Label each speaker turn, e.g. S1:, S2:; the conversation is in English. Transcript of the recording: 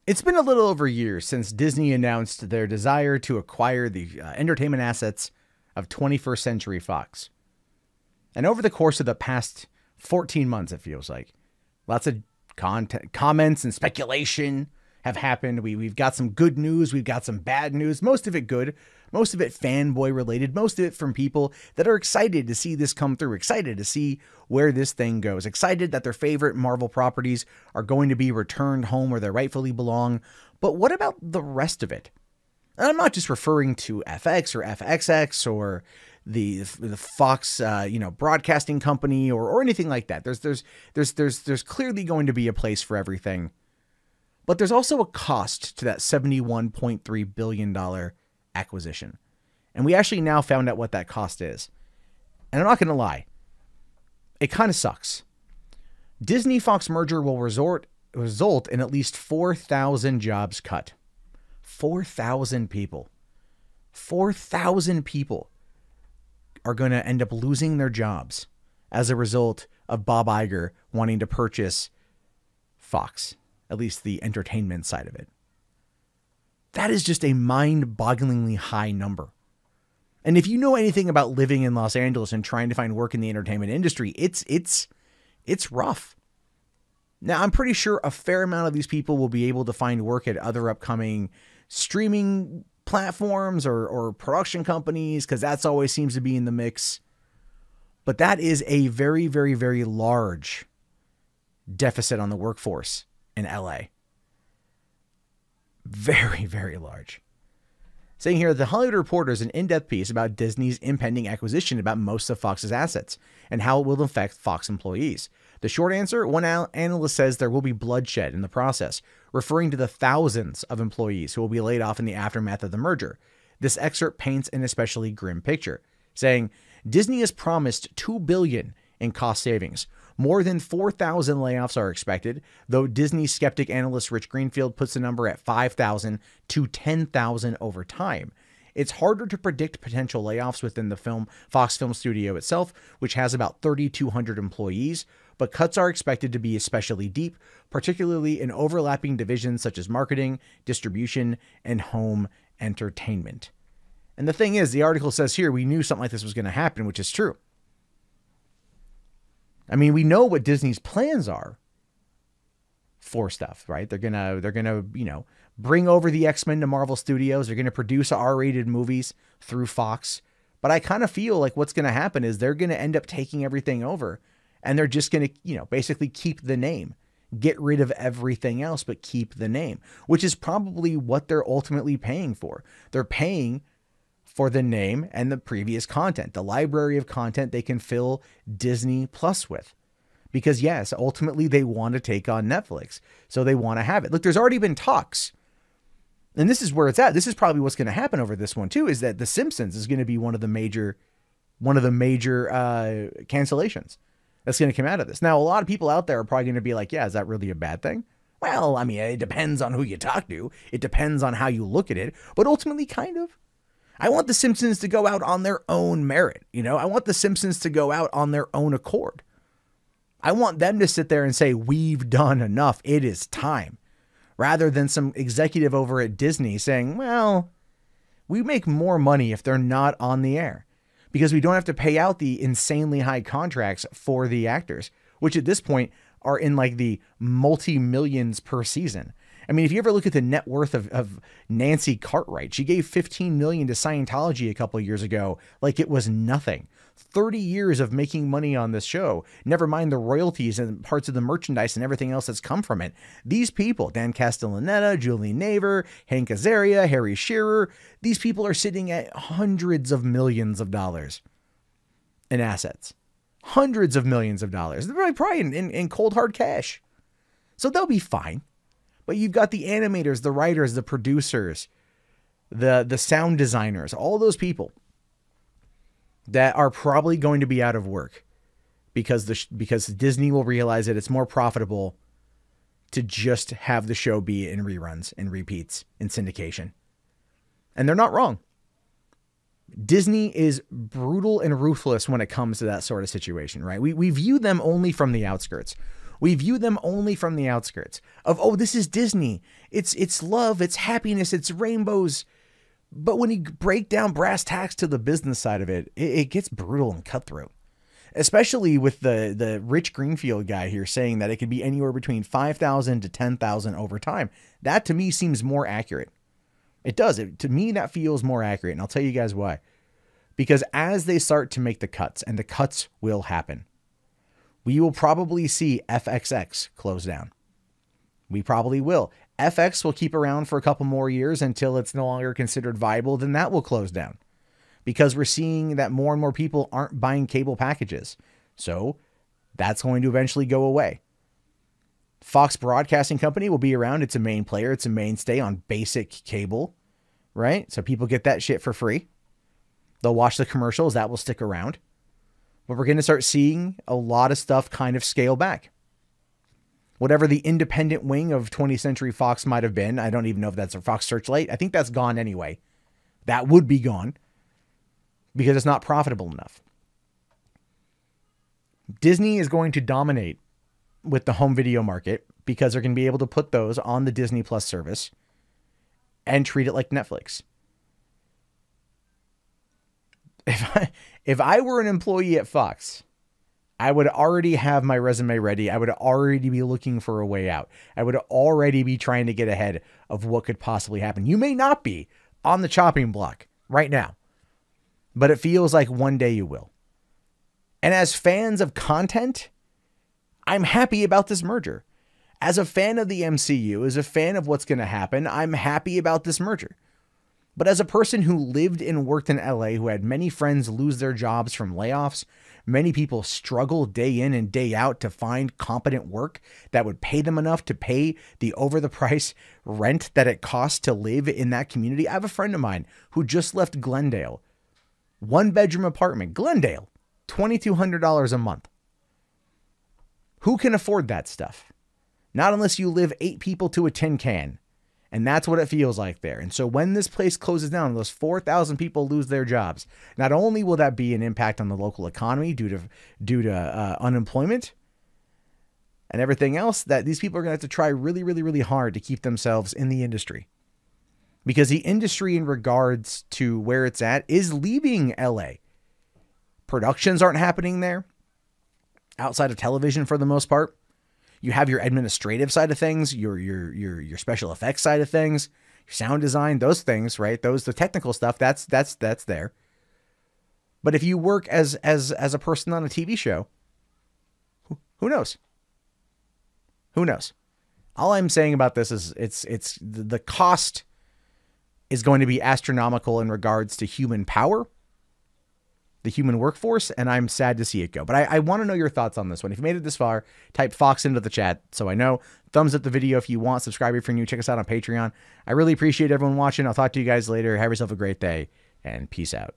S1: It's been a little over a year since Disney announced their desire to acquire the entertainment assets of 21st Century Fox. And over the course of the past 14 months, it feels like, lots of comments and speculation have happened. We've got some good news. We've got some bad news. Most of it good. Most of it fanboy related. Most of it from people that are excited to see this come through. Excited to see where this thing goes. Excited that their favorite Marvel properties are going to be returned home where they rightfully belong. But what about the rest of it? And I'm not just referring to FX or FXX or the Fox, broadcasting company or anything like that. There's clearly going to be a place for everything. But there's also a cost to that $71.3 billion acquisition. And we actually now found out what that cost is. And I'm not going to lie. It kind of sucks. Disney-Fox merger will result in at least 4,000 jobs cut. 4,000 people. 4,000 people are going to end up losing their jobs as a result of Bob Iger wanting to purchase Fox, at least the entertainment side of it. That is just a mind-bogglingly high number. And if you know anything about living in Los Angeles and trying to find work in the entertainment industry, it's rough. Now, I'm pretty sure a fair amount of these people will be able to find work at other upcoming streaming platforms or production companies, because that's always seems to be in the mix. But that is a very, very, very large deficit on the workforce in LA. Very, very large. Saying here, The Hollywood Reporter is an in-depth piece about Disney's impending acquisition about most of Fox's assets and how it will affect Fox employees. The short answer, one analyst says there will be bloodshed in the process, referring to the thousands of employees who will be laid off in the aftermath of the merger. This excerpt paints an especially grim picture, saying, Disney has promised $2 billion in cost savings. More than 4,000 layoffs are expected, though Disney skeptic analyst Rich Greenfield puts the number at 5,000 to 10,000 over time. It's harder to predict potential layoffs within the Fox Film Studio itself, which has about 3,200 employees, but cuts are expected to be especially deep, particularly in overlapping divisions such as marketing, distribution, and home entertainment. And the thing is, the article says here, we knew something like this was going to happen, which is true. I mean, we know what Disney's plans are for stuff, right? They're gonna, bring over the X-Men to Marvel Studios. They're gonna produce R-rated movies through Fox. But I kind of feel like what's gonna happen is they're gonna end up taking everything over, and they're just gonna, basically keep the name, get rid of everything else, but keep the name, which is probably what they're ultimately paying for. They're paying for the name and the previous content, the library of content they can fill Disney Plus with. Because yes, ultimately they want to take on Netflix. So they want to have it. Look, there's already been talks. And this is where it's at. This is probably what's going to happen over this one too, is that The Simpsons is going to be one of the major cancellations that's going to come out of this. Now, a lot of people out there are probably going to be like, yeah, is that really a bad thing? Well, I mean, it depends on who you talk to. It depends on how you look at it, but ultimately kind of. I want The Simpsons to go out on their own merit. I want The Simpsons to go out on their own accord. I want them to sit there and say, we've done enough. It is time. Rather than some executive over at Disney saying, well, we make more money if they're not on the air because we don't have to pay out the insanely high contracts for the actors, which at this point are in like the multi-millions per season. I mean, if you ever look at the net worth of Nancy Cartwright, she gave $15 million to Scientology a couple of years ago like it was nothing. 30 years of making money on this show, never mind the royalties and parts of the merchandise and everything else that's come from it. These people, Dan Castellaneta, Julie Naver, Hank Azaria, Harry Shearer, these people are sitting at hundreds of millions of dollars in assets. Hundreds of millions of dollars. They're probably in cold hard cash. So they'll be fine. But you've got the animators, the writers, the producers, the sound designers, all those people that are probably going to be out of work because Disney will realize that it's more profitable to just have the show be in reruns and repeats in syndication. And they're not wrong. Disney is brutal and ruthless when it comes to that sort of situation, right? We view them only from the outskirts. We view them only from the outskirts of, oh, this is Disney. It's love, it's happiness, it's rainbows. But when you break down brass tacks to the business side of it, it gets brutal and cutthroat. Especially with the Rich Greenfield guy here saying that it could be anywhere between 5,000 to 10,000 over time. That to me seems more accurate. It does. To me, that feels more accurate. And I'll tell you guys why. Because as they start to make the cuts, and the cuts will happen, we will probably see FXX close down. We probably will. FX will keep around for a couple more years until it's no longer considered viable. Then that will close down. Because we're seeing that more and more people aren't buying cable packages. So that's going to eventually go away. Fox Broadcasting Company will be around. It's a main player. It's a mainstay on basic cable, right? So people get that shit for free. They'll watch the commercials. That will stick around. But we're going to start seeing a lot of stuff kind of scale back. Whatever the independent wing of 20th Century Fox might have been, I don't even know if that's a Fox Searchlight. I think that's gone anyway. That would be gone. Because it's not profitable enough. Disney is going to dominate with the home video market because they're going to be able to put those on the Disney Plus service and treat it like Netflix. If I were an employee at Fox, I would already have my resume ready. I would already be looking for a way out. I would already be trying to get ahead of what could possibly happen. You may not be on the chopping block right now, but it feels like one day you will. And as fans of content, I'm happy about this merger. As a fan of the MCU, as a fan of what's going to happen, I'm happy about this merger. But as a person who lived and worked in LA, who had many friends lose their jobs from layoffs, many people struggle day in and day out to find competent work that would pay them enough to pay the over-the-price rent that it costs to live in that community. I have a friend of mine who just left Glendale. One-bedroom apartment, Glendale, $2,200 a month. Who can afford that stuff? Not unless you live 8 people to a tin can. And that's what it feels like there. And so when this place closes down, those 4,000 people lose their jobs. Not only will that be an impact on the local economy due to unemployment and everything else, that these people are going to have to try really, really, really hard to keep themselves in the industry. Because the industry in regards to where it's at is leaving LA. Productions aren't happening there outside of television for the most part. You have your administrative side of things, your special effects side of things, your sound design, those things, right? The technical stuff, that's there. But if you work as a person on a TV show, who knows? Who knows? All I'm saying about this is it's the cost is going to be astronomical in regards to human power, the human workforce, and I'm sad to see it go. But I want to know your thoughts on this one. If you made it this far, type Fox into the chat so I know. Thumbs up the video if you want. Subscribe if you're new. Check us out on Patreon. I really appreciate everyone watching. I'll talk to you guys later. Have yourself a great day, and peace out.